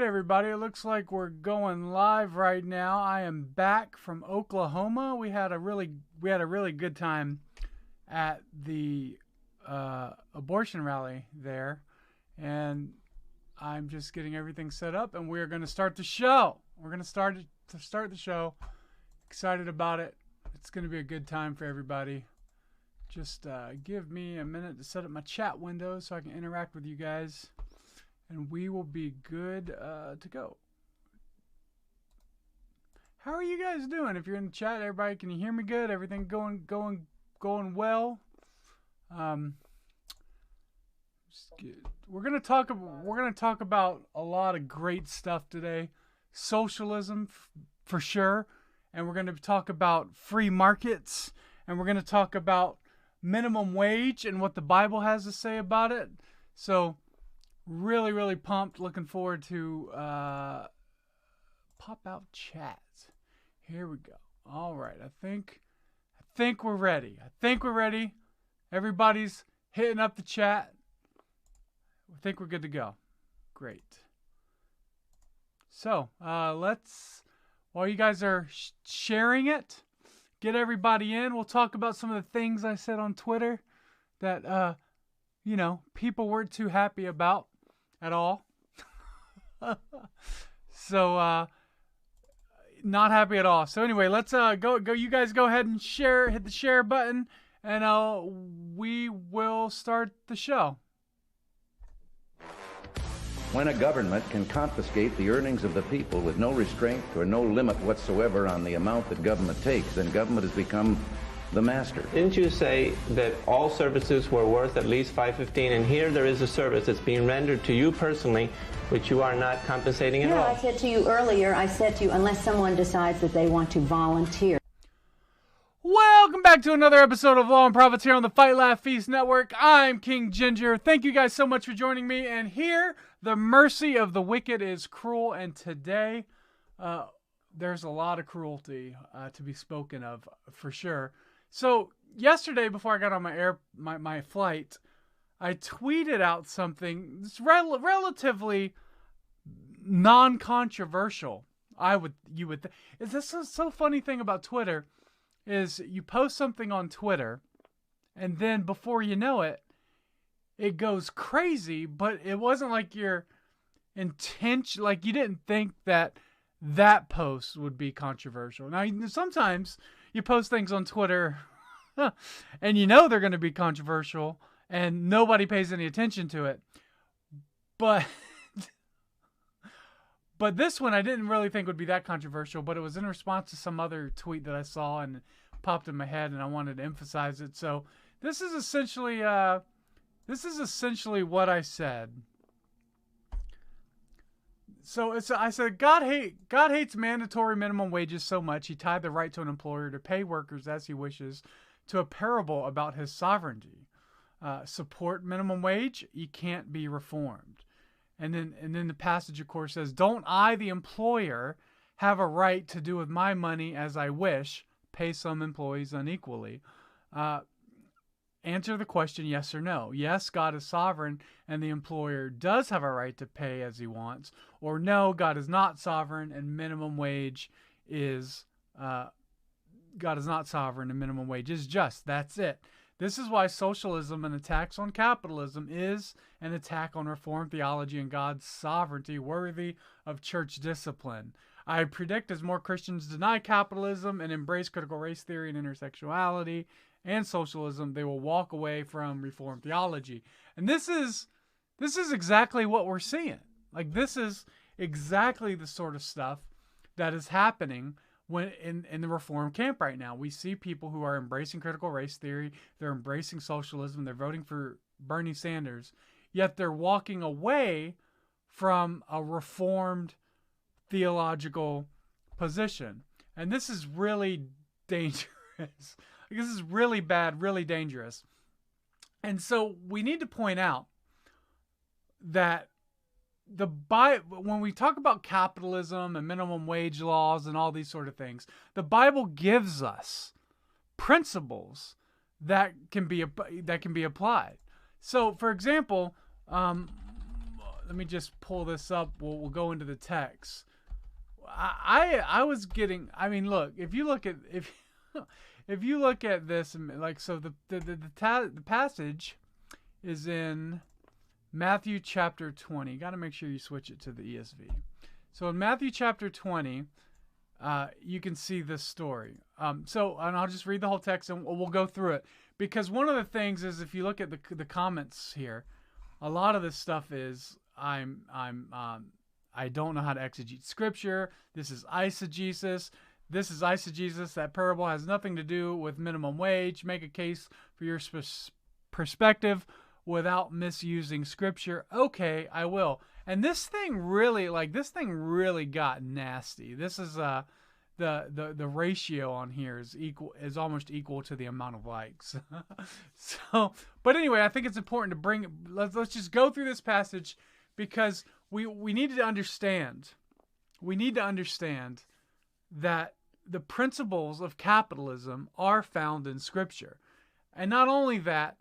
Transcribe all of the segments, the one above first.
everybody. It looks like we're going live right now. I am back from Oklahoma. We had a really good time at the abortion rally there, and I'm just getting everything set up, and we're going to start the show. We're going to start the show. Excited about it. It's going to be a good time for everybody. Just give me a minute to set up my chat window so I can interact with you guys. And we will be good to go. How are you guys doing? If you're in the chat, everybody, can you hear me good? Everything going well? We're gonna talk about a lot of great stuff today. Socialism, for sure, and we're gonna talk about free markets, and we're gonna talk about minimum wage and what the Bible has to say about it. So. Really pumped. Looking forward to pop out chats. Here we go. All right. I think we're ready. Everybody's hitting up the chat. I think we're good to go. Great. So let's, while you guys are sharing it, get everybody in. We'll talk about some of the things I said on Twitter that people weren't too happy about at all. So not happy at all. So anyway, let's go you guys go ahead and hit the share button, and we will start the show. When a government can confiscate the earnings of the people with no restraint or no limit whatsoever on the amount that government takes, then government has become the master. Didn't you say that all services were worth at least $5.15, and here there is a service that's being rendered to you personally, which you are not compensating at all? No, I said to you earlier, unless someone decides that they want to volunteer. Welcome back to another episode of Law and Profits here on the Fight Laugh Feast Network. I'm King Ginger. Thank you guys so much for joining me. And here, the mercy of the wicked is cruel, and today there's a lot of cruelty to be spoken of, for sure. So yesterday, before I got on my flight, I tweeted out something that's relatively non-controversial. You would. Is this so funny thing about Twitter? Is you post something on Twitter, and then before you know it, it goes crazy. But it wasn't like your intention. Like you didn't think that post would be controversial. Now sometimes you post things on Twitter and you know they're going to be controversial and nobody pays any attention to it. But this one I didn't really think would be that controversial, but it was in response to some other tweet that I saw and it popped in my head and I wanted to emphasize it. So this is essentially what I said. So I said, God hates mandatory minimum wages so much he tied the right to an employer to pay workers as he wishes to a parable about his sovereignty. Support minimum wage, you can't be reformed. And then the passage, of course, says, don't I, the employer, have a right to do with my money as I wish, pay some employees unequally? Answer the question yes or no. Yes, God is sovereign and the employer does have a right to pay as he wants. Or no, God is not sovereign and minimum wage is God is not sovereign and minimum wage is just. That's it. This is why socialism and attacks on capitalism is an attack on Reformed theology and God's sovereignty worthy of church discipline. I predict as more Christians deny capitalism and embrace critical race theory and intersectionality and socialism, they will walk away from Reformed theology. And this is exactly what we're seeing. Like, this is exactly the sort of stuff that is happening when in the Reformed camp right now. We see people who are embracing critical race theory, they're embracing socialism, they're voting for Bernie Sanders, yet they're walking away from a Reformed theological position. And this is really dangerous. This is really bad, really dangerous. And so we need to point out that when we talk about capitalism and minimum wage laws and all these sort of things, the Bible gives us principles that can be applied. So, for example, let me just pull this up. We'll go into the text. I was getting. I mean, look. If you look at if you look at this, like, so the passage is in Matthew chapter 20. You got to make sure you switch it to the ESV. So in Matthew chapter 20, you can see this story. And I'll just read the whole text and we'll go through it. Because one of the things is, if you look at the comments here, a lot of this stuff is I don't know how to exegete scripture. This is eisegesis. That parable has nothing to do with minimum wage. Make a case for your perspective without misusing scripture. Okay, I will. And this thing really got nasty. This is the ratio on here is almost equal to the amount of likes. So, but anyway, I think it's important to bring. Let's just go through this passage, because we need to understand. We need to understand that the principles of capitalism are found in Scripture. And not only that,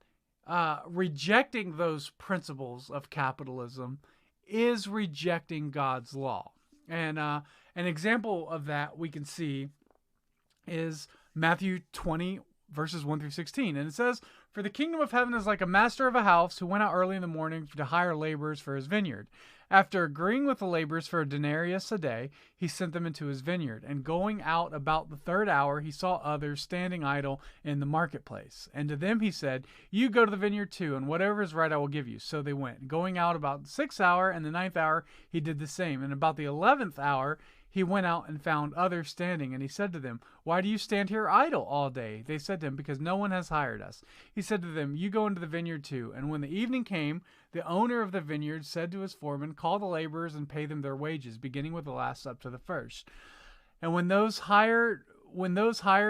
rejecting those principles of capitalism is rejecting God's law. And an example of that we can see is Matthew 20, verses 1 through 16. And it says, "For the kingdom of heaven is like a master of a house who went out early in the morning to hire laborers for his vineyard. After agreeing with the laborers for a denarius a day, he sent them into his vineyard. And going out about the third hour, he saw others standing idle in the marketplace. And to them he said, 'You go to the vineyard too, and whatever is right I will give you.' So they went. Going out about the 6th hour and the 9th hour, he did the same. And about the 11th hour, he went out and found others standing, and he said to them, 'Why do you stand here idle all day?' They said to him, 'Because no one has hired us.' He said to them, 'You go into the vineyard too.' And when the evening came, the owner of the vineyard said to his foreman, 'Call the laborers and pay them their wages, beginning with the last up to the first.' And when those hired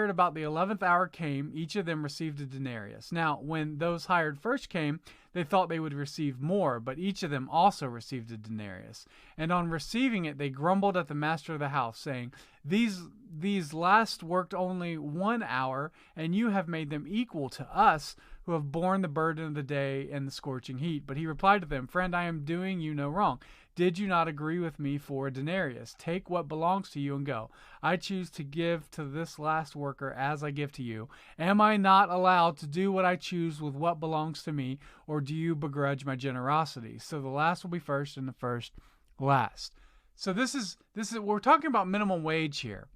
about the 11th hour came, each of them received a denarius. Now, when those hired first came, they thought they would receive more, but each of them also received a denarius. And on receiving it, they grumbled at the master of the house, saying, 'These last worked only 1 hour, and you have made them equal to us, who have borne the burden of the day and the scorching heat.' But he replied to them, 'Friend, I am doing you no wrong. Did you not agree with me for a denarius? Take what belongs to you and go. I choose to give to this last worker as I give to you. Am I not allowed to do what I choose with what belongs to me, or do you begrudge my generosity? So the last will be first and the first last.'" So this is we're talking about minimum wage here.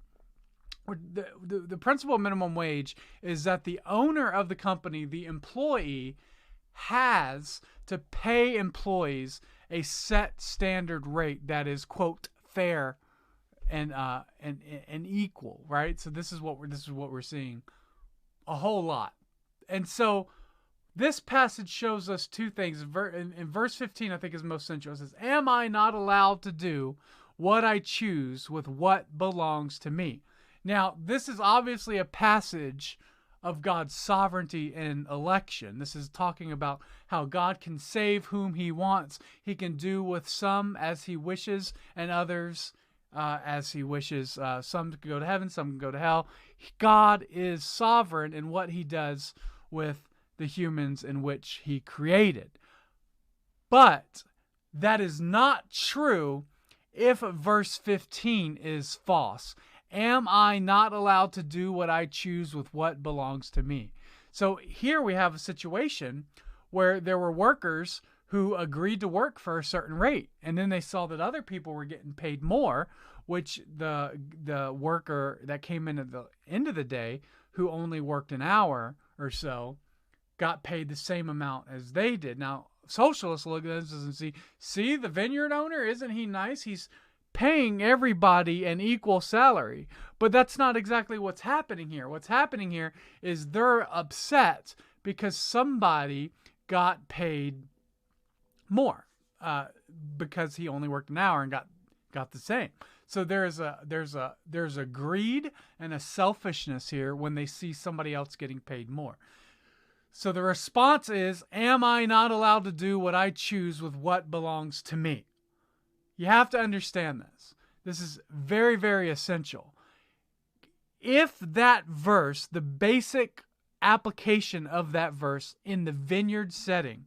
The principle of minimum wage is that the owner of the company, the employee, has to pay employees a set standard rate that is, quote, fair and equal, right? So this is what we're seeing a whole lot. And so this passage shows us two things. In verse 15, I think is most central. It says, "Am I not allowed to do what I choose with what belongs to me?" Now, this is obviously a passage of God's sovereignty and election. This is talking about how God can save whom he wants. He can do with some as he wishes and others as he wishes. Some can go to heaven, some can go to hell. God is sovereign in what he does with the humans in which he created. But that is not true if verse 15 is false. Am I not allowed to do what I choose with what belongs to me? So here we have a situation where there were workers who agreed to work for a certain rate, and then they saw that other people were getting paid more, which the worker that came in at the end of the day, who only worked an hour or so, got paid the same amount as they did. Now, socialists look at this and see the vineyard owner, isn't he nice? He's paying everybody an equal salary. But that's not exactly what's happening here. What's happening here is they're upset because somebody got paid more because he only worked an hour and got the same. So there's a greed and a selfishness here when they see somebody else getting paid more. So the response is, am I not allowed to do what I choose with what belongs to me? You have to understand this. This is very, very essential. If that verse, the basic application of that verse in the vineyard setting,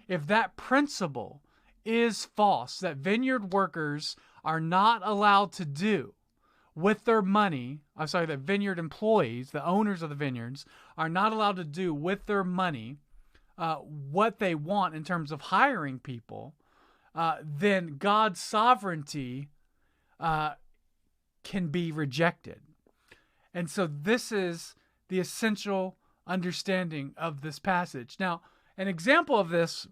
if that principle is false, that vineyard workers are not allowed to do with their money, that vineyard employees, the owners of the vineyards, are not allowed to do with their money what they want in terms of hiring people, then God's sovereignty can be rejected. And so this is the essential understanding of this passage. Now, an example of this,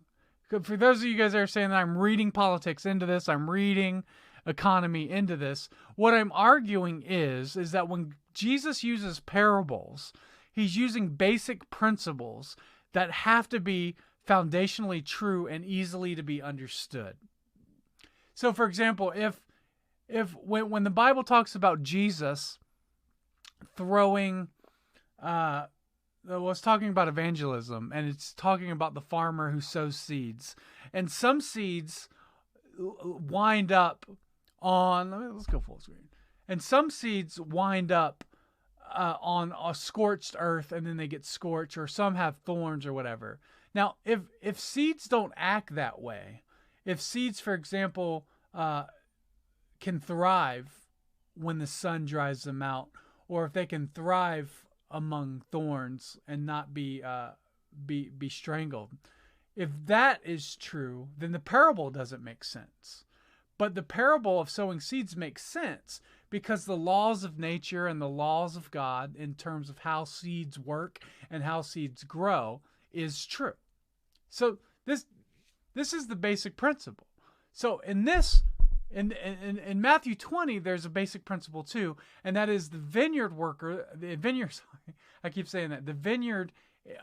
for those of you guys that are saying that I'm reading politics into this, I'm reading economy into this, what I'm arguing is that when Jesus uses parables, he's using basic principles that have to be foundationally true and easily to be understood. So, for example, when the Bible talks about Jesus throwing, was talking about evangelism, and it's talking about the farmer who sows seeds, and some seeds wind up on, let's go full screen, and some seeds wind up on a scorched earth, and then they get scorched, or some have thorns or whatever. Now, if seeds don't act that way, if seeds, for example, can thrive when the sun dries them out, or if they can thrive among thorns and not be strangled, if that is true, then the parable doesn't make sense. But the parable of sowing seeds makes sense because the laws of nature and the laws of God in terms of how seeds work and how seeds grow is true. So this is the basic principle. So in Matthew 20, there's a basic principle too, and that is the vineyard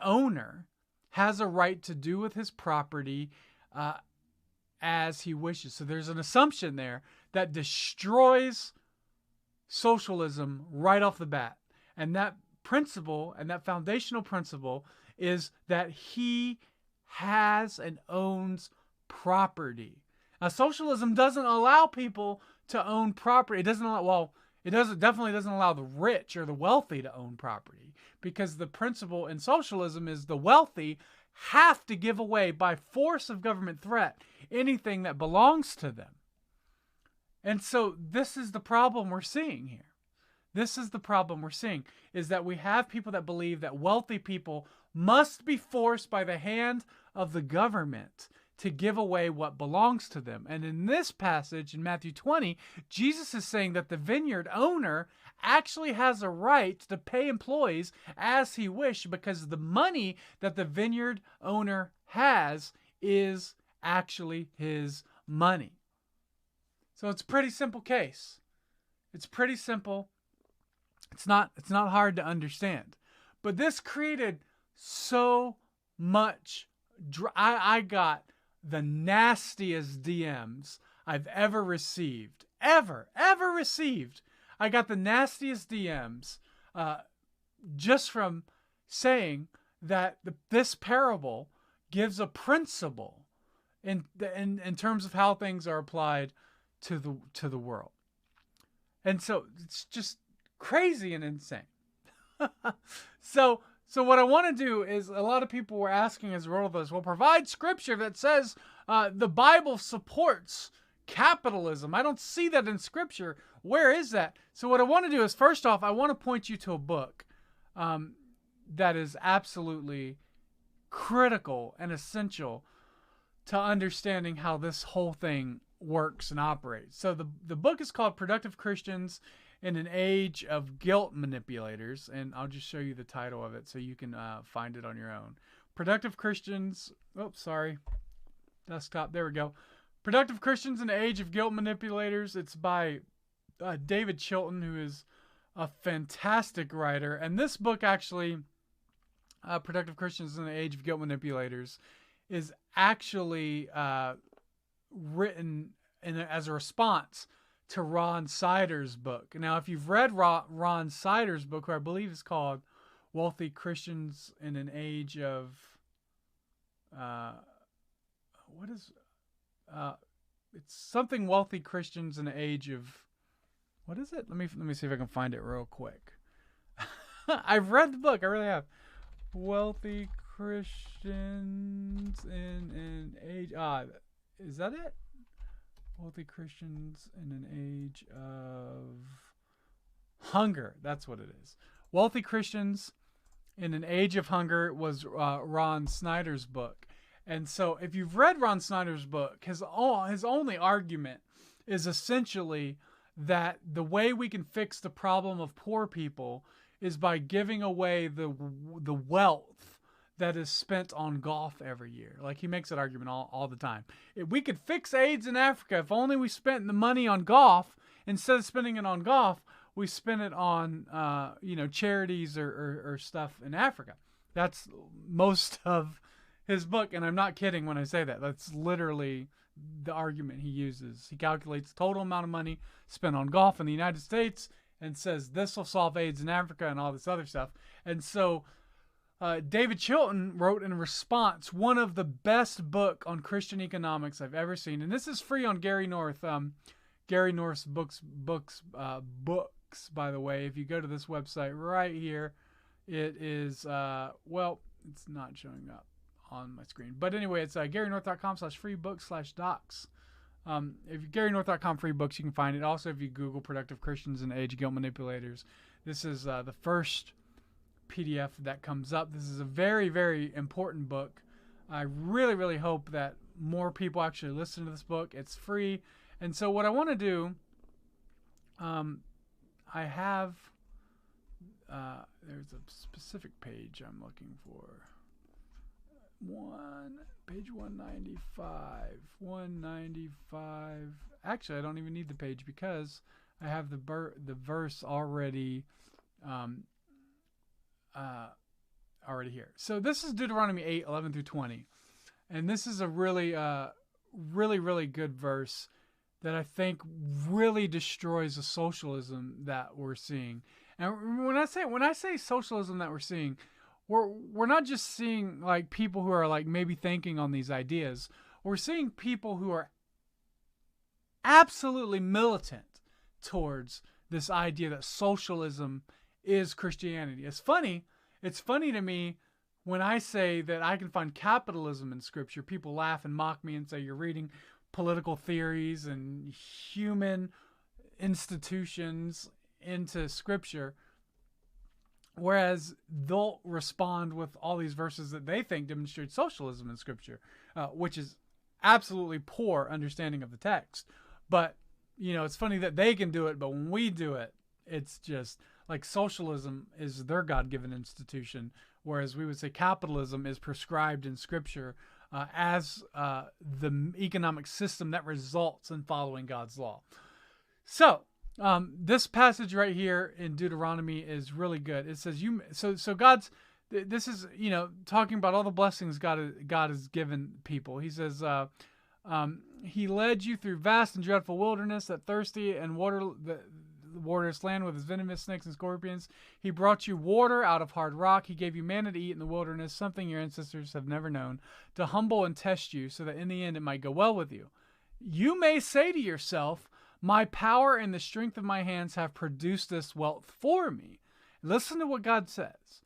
owner has a right to do with his property as he wishes. So there's an assumption there that destroys socialism right off the bat. And that principle, and that foundational principle, is that he has and owns property. Now, socialism doesn't allow people to own property. It definitely doesn't allow the rich or the wealthy to own property, because the principle in socialism is the wealthy have to give away by force of government threat anything that belongs to them. And so this is the problem we're seeing here. This is the problem we're seeing, is that we have people that believe that wealthy people must be forced by the hand of the government to give away what belongs to them. And in this passage in Matthew 20, Jesus is saying that the vineyard owner actually has a right to pay employees as he wishes, because the money that the vineyard owner has is actually his money. So it's a pretty simple case. It's pretty simple. It's not hard to understand. But this created so much I got the nastiest DMs I've ever received. Ever received. I got the nastiest DMs just from saying that this parable gives a principle in terms of how things are applied to the world. And so it's just crazy and insane. So what I want to do is, a lot of people were asking as a result of this, well, provide scripture that says the Bible supports capitalism. I don't see that in scripture. Where is that? So what I want to do is, first off, I want to point you to a book that is absolutely critical and essential to understanding how this whole thing works and operates. So the book is called Productive Christians in an Age of Guilt Manipulators, and I'll just show you the title of it so you can find it on your own. Productive Christians, desktop, there we go. Productive Christians in an Age of Guilt Manipulators. It's by David Chilton, who is a fantastic writer. And this book actually, Productive Christians in an Age of Guilt Manipulators, is actually written as a response to Ron Sider's book. Now, if you've read Ron Sider's book, who I believe is called Wealthy Christians in an Age of... it's something Wealthy Christians in an Age of... What is it? Let me see if I can find it real quick. I've read the book. I really have. Wealthy Christians in an Age... is that it? Wealthy Christians in an age of hunger. That's what it is. Wealthy Christians in an Age of Hunger was Ron Snyder's book. And so if you've read Ron Snyder's book, his only argument is essentially that the way we can fix the problem of poor people is by giving away the wealth that is spent on golf every year. Like, he makes that argument all the time. If we could fix AIDS in Africa if only we spent the money on golf. Instead of spending it on golf, we spend it on charities or stuff in Africa. That's most of his book, and I'm not kidding when I say that. That's literally the argument he uses. He calculates the total amount of money spent on golf in the United States and says this will solve AIDS in Africa and all this other stuff. And so David Chilton wrote in response one of the best book on Christian economics I've ever seen, and this is free on Gary North. Gary North's books. By the way, if you go to this website right here, it is it's not showing up on my screen, but anyway, it's GaryNorth.com/free-books/docs. If GaryNorth.com free books, you can find it. Also, if you Google Productive Christians in the Age of Guilt Manipulators, this is the first PDF that comes up. This is a very, very important book. I really, really hope that more people actually listen to this book. It's free. And so what I want to do, I have, there's a specific page I'm looking for. Page 195. Actually, I don't even need the page because I have the verse already already here. So this is Deuteronomy 8:11-20. And this is a really really good verse that I think really destroys the socialism that we're seeing. And when I say socialism that we're seeing, we're not just seeing like people who are like maybe thinking on these ideas. We're seeing people who are absolutely militant towards this idea that socialism is Christianity. It's funny to me when I say that I can find capitalism in Scripture. People laugh and mock me and say you're reading political theories and human institutions into Scripture, whereas they'll respond with all these verses that they think demonstrate socialism in Scripture, which is absolutely poor understanding of the text. But it's funny that they can do it, but when we do it, it's just like socialism is their God-given institution, whereas we would say capitalism is prescribed in Scripture as the economic system that results in following God's law. So this passage right here in Deuteronomy is really good. It says so God's, this is talking about all the blessings God has given people. He says he led you through vast and dreadful wilderness, that thirsty and waterless land with its venomous snakes and scorpions. He brought you water out of hard rock. He gave you manna to eat in the wilderness, something your ancestors have never known, to humble and test you, so that in the end it might go well with you. You may say to yourself, my power and the strength of my hands have produced this wealth for me. Listen to what God says.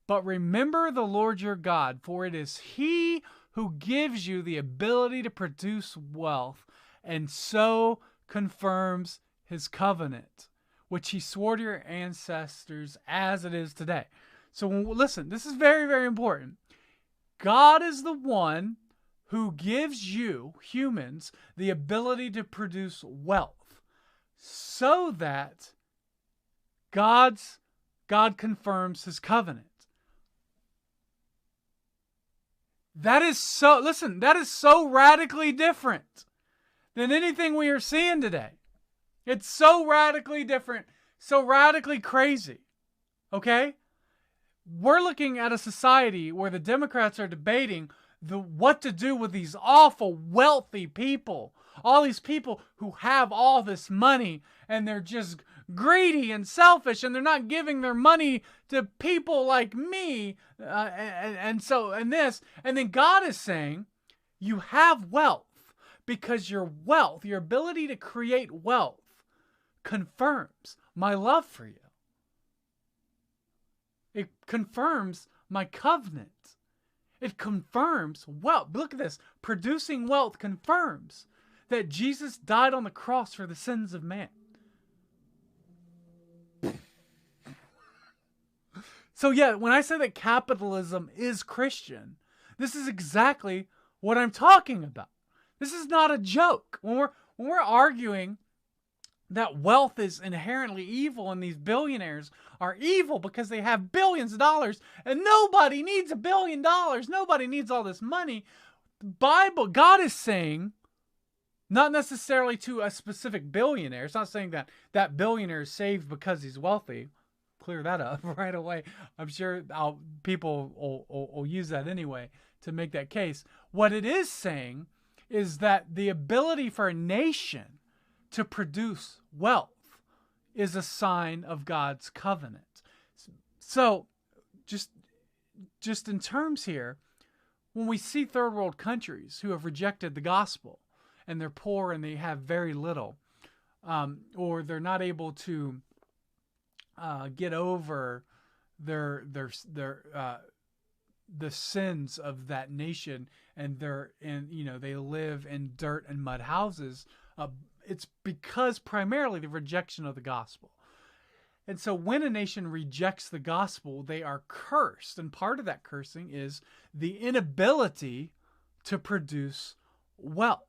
But remember the Lord your God, for it is He who gives you the ability to produce wealth, and so confirms His covenant, which He swore to your ancestors as it is today. So listen, this is very, very important. God is the one who gives you, humans, the ability to produce wealth so that God confirms His covenant. That is so radically different than anything we are seeing today. It's so radically different, so radically crazy. Okay? We're looking at a society where the Democrats are debating what to do with these awful wealthy people. All these people who have all this money and they're just greedy and selfish and they're not giving their money to people like me. And then God is saying, you have wealth because your wealth, your ability to create wealth, confirms my love for you. It confirms my covenant. It confirms wealth. Look at this. Producing wealth confirms that Jesus died on the cross for the sins of man. So yeah, when I say that capitalism is Christian, this is exactly what I'm talking about. This is not a joke. When we're arguing that wealth is inherently evil and these billionaires are evil because they have billions of dollars and nobody needs $1 billion. Nobody needs all this money. The Bible, God is saying, not necessarily to a specific billionaire. It's not saying that that billionaire is saved because he's wealthy. Clear that up right away. I'm sure people will use that anyway to make that case. What it is saying is that the ability for a nation to produce wealth is a sign of God's covenant. So just in terms here, when we see third world countries who have rejected the gospel and they're poor and they have very little, or they're not able to get over the sins of that nation, and they live in dirt and mud houses. It's because primarily the rejection of the gospel. And so when a nation rejects the gospel, they are cursed. And part of that cursing is the inability to produce wealth,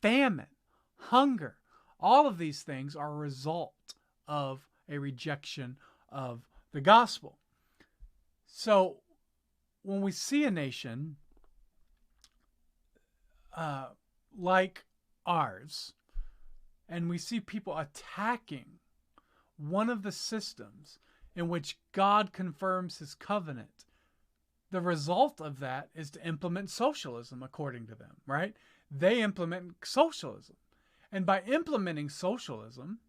famine, hunger. All of these things are a result of a rejection of the gospel. So when we see a nation like ours, and we see people attacking one of the systems in which God confirms his covenant, the result of that is to implement socialism, according to them, right? They implement socialism. And by implementing socialism,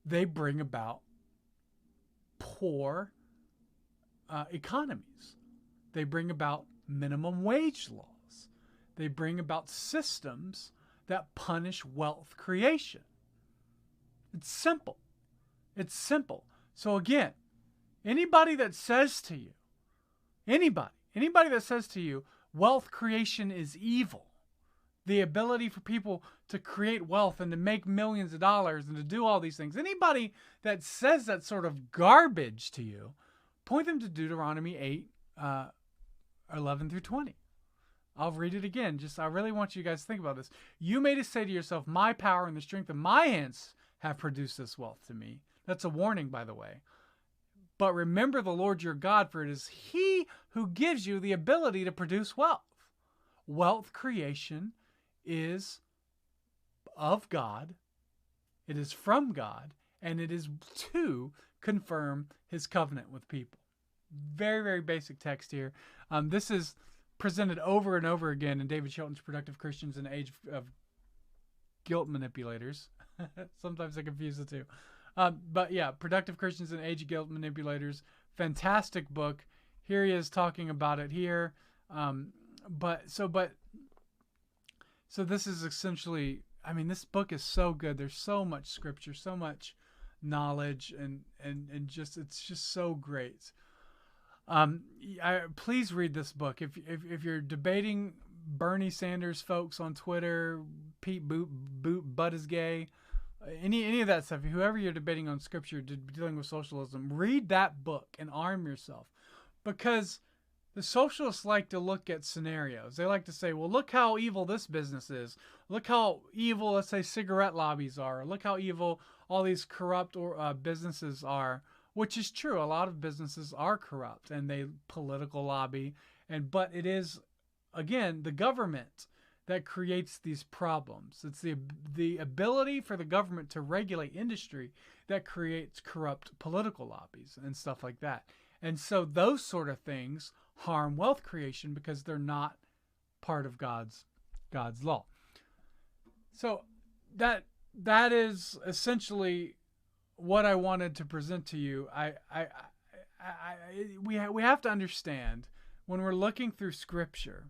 they bring about poor economies. They bring about minimum wage laws. They bring about systems that punish wealth creation. It's simple. It's simple. So again, anybody that says to you, anybody that says to you, wealth creation is evil, the ability for people to create wealth and to make millions of dollars and to do all these things, anybody that says that sort of garbage to you, point them to Deuteronomy 8, 11 through 20. I'll read it again. I really want you guys to think about this. You may say to yourself, my power and the strength of my hands have produced this wealth to me. That's a warning, by the way. But remember the Lord your God, for it is he who gives you the ability to produce wealth. Wealth creation is of God. It is from God. And it is to confirm his covenant with people. Very, very basic text here. This is presented over and over again in David Chilton's Productive Christians in the Age of Guilt Manipulators. Sometimes I confuse the two. But yeah, Productive Christians in the Age of Guilt Manipulators. Fantastic book. Here he is talking about it here. So this is essentially, I mean, this book is so good. There's so much scripture, so much knowledge, and just, it's just so great. Please read this book. If you're debating Bernie Sanders folks on Twitter, Pete Buttigieg, any of that stuff, whoever you're debating on scripture, dealing with socialism, read that book and arm yourself, because the socialists like to look at scenarios. They like to say, well, look how evil this business is. Look how evil, let's say, cigarette lobbies are. Look how evil all these corrupt businesses are. Which is true. A lot of businesses are corrupt and they political lobby. But it is, again, the government that creates these problems. It's the ability for the government to regulate industry that creates corrupt political lobbies and stuff like that. And so those sort of things harm wealth creation because they're not part of God's law. So that is essentially what I wanted to present to you. We have to understand when we're looking through scripture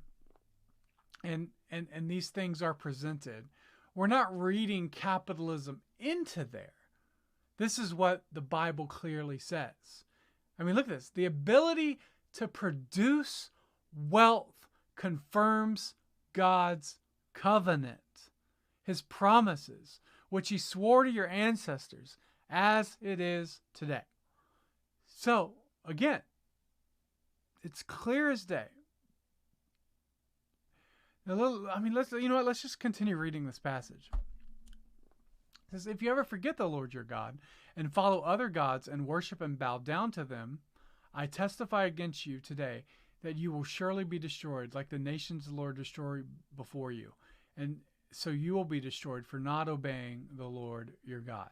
and these things are presented, we're not reading capitalism into there. This is what the Bible clearly says. I mean, look at this. The ability to produce wealth confirms God's covenant, his promises, which he swore to your ancestors, as it is today. So, again, it's clear as day. Let's just continue reading this passage. It says, if you ever forget the Lord your God and follow other gods and worship and bow down to them, I testify against you today that you will surely be destroyed like the nations the Lord destroyed before you. And so you will be destroyed for not obeying the Lord your God.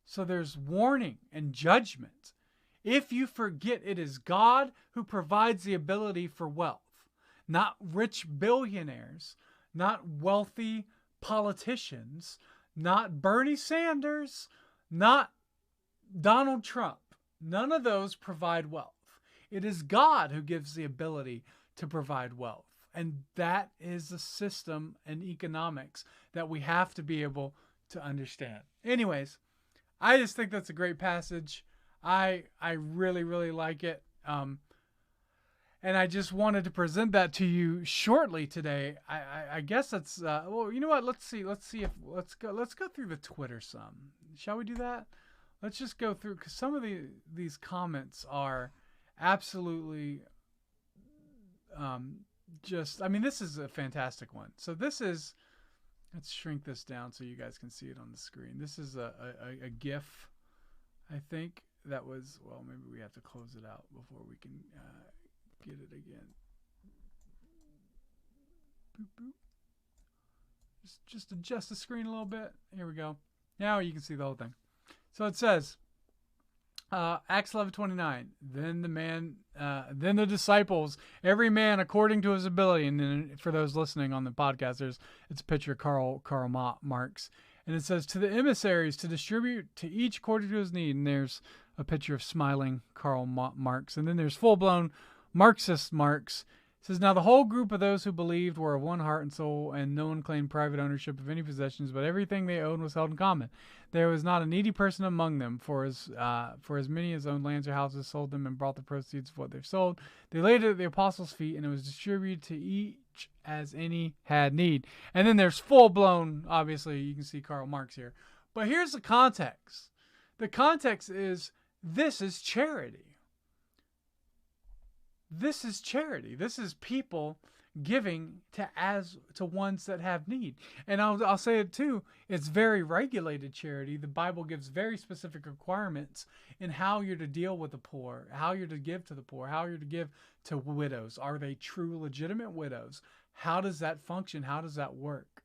So there's warning and judgment. If you forget it is God who provides the ability for wealth, not rich billionaires, not wealthy politicians, not Bernie Sanders, not Donald Trump. None of those provide wealth. It is God who gives the ability to provide wealth. And that is the system and economics that we have to be able to understand. Anyways, I just think that's a great passage. I really, really like it. And I just wanted to present that to you shortly today. I guess that's well, you know what? Let's go through the Twitter some. Shall we do that? Let's just go through, because some of these comments are absolutely this is a fantastic one. So this is, let's shrink this down so you guys can see it on the screen. This is a GIF, I think, that was, well, maybe we have to close it out before we can get it again. Boop, boop. Just adjust the screen a little bit. Here we go. Now you can see the whole thing. So it says, Acts 11:29. Then the disciples, every man according to his ability. And then for those listening on the podcast, it's a picture of Karl Marx, and it says, to the emissaries to distribute to each according to his need. And there's a picture of smiling Karl Marx, and then there's full-blown Marxist Marx. It says, now the whole group of those who believed were of one heart and soul, and no one claimed private ownership of any possessions, but everything they owned was held in common. There was not a needy person among them, for as many as owned lands or houses sold them and brought the proceeds of what they've sold. They laid it at the apostles' feet, and it was distributed to each as any had need. And then there's full-blown, obviously, you can see Karl Marx here. But here's the context. The context is, this is charity. This is charity. This is people giving to ones that have need. And I'll say it too, it's very regulated charity. The Bible gives very specific requirements in how you're to deal with the poor, how you're to give to the poor, how you're to give to widows. Are they true, legitimate widows? How does that function? How does that work?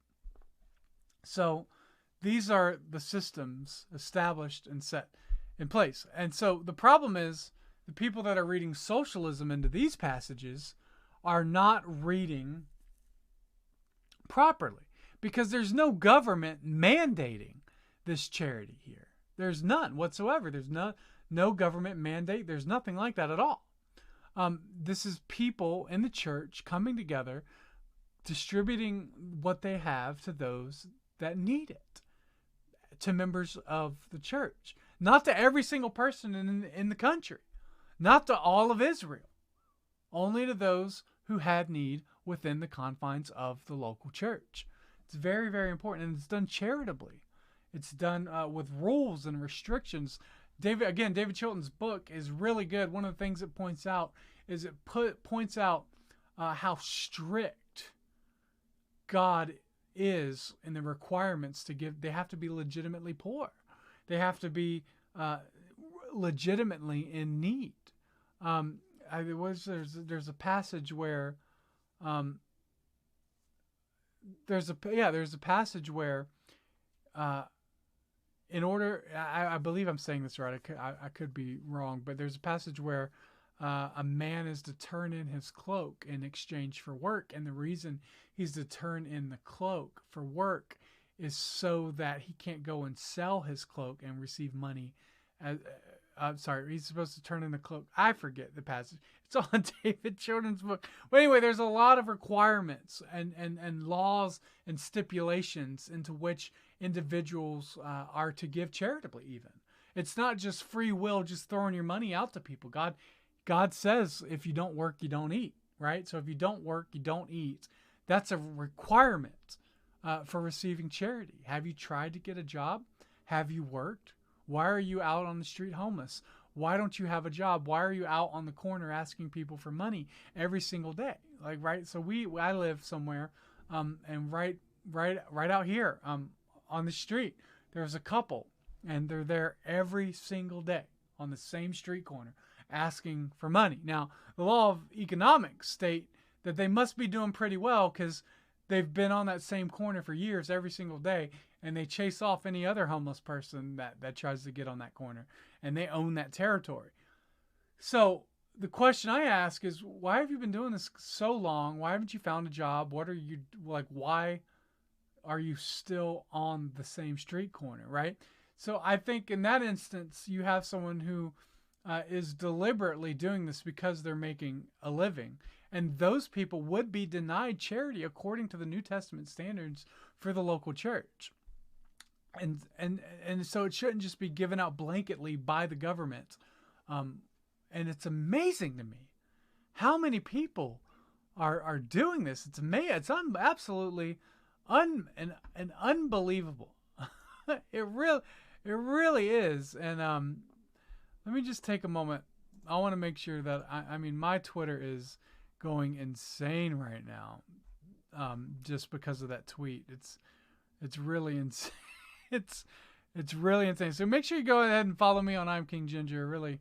So these are the systems established and set in place. And so the problem is, the people that are reading socialism into these passages are not reading properly, because there's no government mandating this charity here. There's none whatsoever. There's no government mandate. There's nothing like that at all. This is people in the church coming together, distributing what they have to those that need it, to members of the church, not to every single person in the country. Not to all of Israel, only to those who had need within the confines of the local church. It's very, very important, and it's done charitably. It's done with rules and restrictions. David Chilton's book is really good. One of the things it points out is points out how strict God is in the requirements to give. They have to be legitimately poor. They have to be legitimately in need. There's a passage where there's a passage where in order, I believe I'm saying this right, I could be wrong, but there's a passage where a man is to turn in his cloak in exchange for work, and the reason he's to turn in the cloak for work is so that he can't go and sell his cloak and receive money. He's supposed to turn in the cloak. I forget the passage. It's on David Chilton's book. But anyway, there's a lot of requirements and laws and stipulations into which individuals are to give charitably even. It's not just free will, just throwing your money out to people. God God says if you don't work, you don't eat, right? So if you don't work, you don't eat. That's a requirement for receiving charity. Have you tried to get a job? Have you worked? Why are you out on the street homeless? Why don't you have a job? Why are you out on the corner asking people for money every single day? Like, right? So I live somewhere, and right out here, on the street, there's a couple, and they're there every single day on the same street corner asking for money. Now, the law of economics state that they must be doing pretty well because they've been on that same corner for years every single day, and they chase off any other homeless person that tries to get on that corner, and they own that territory. So the question I ask is, why have you been doing this so long? Why haven't you found a job? What are you, like, why are you still on the same street corner, right? So I think in that instance, you have someone who is deliberately doing this because they're making a living. And those people would be denied charity according to the New Testament standards for the local church. And so it shouldn't just be given out blanketly by the government. And it's amazing to me how many people are doing this. It's amazing. It's absolutely unbelievable. It really is. And let me just take a moment. I want to make sure that I mean, my Twitter is going insane right now, just because of that tweet. It's really insane. It's really insane. So make sure you go ahead and follow me on I'm King Ginger. Really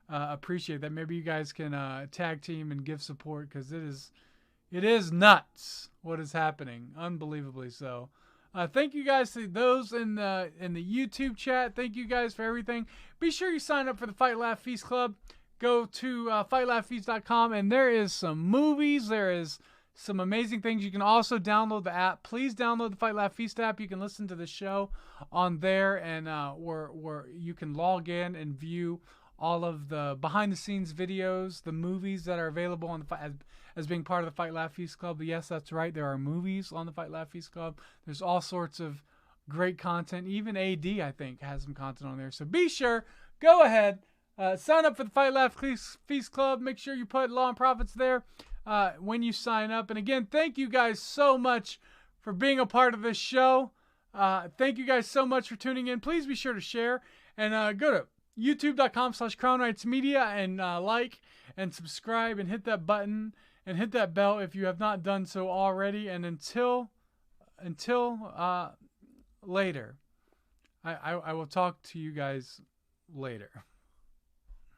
appreciate that. Maybe you guys can tag team and give support, because it is nuts what is happening, unbelievably so. Thank you guys to those in the YouTube chat. Thank you guys for everything. Be sure you sign up for the Fight Laugh Feast Club. Go to fightlaughfeast.com, and there is some movies. There is some amazing things. You can also download the app. Please download the Fight Laugh Feast app. You can listen to the show on there, and where you can log in and view all of the behind-the-scenes videos, the movies that are available on the as being part of the Fight Laugh Feast Club. Yes, that's right. There are movies on the Fight Laugh Feast Club. There's all sorts of great content. Even AD, I think, has some content on there. So be sure, go ahead, sign up for the Fight Laugh Feast Club. Make sure you put Law and Profits there when you sign up. And again, thank you guys so much for being a part of this show. Thank you guys so much for tuning in. Please be sure to share, and go to youtube.com/crownrightsmedia and like and subscribe and hit that button and hit that bell if you have not done so already. And until later, I will talk to you guys later.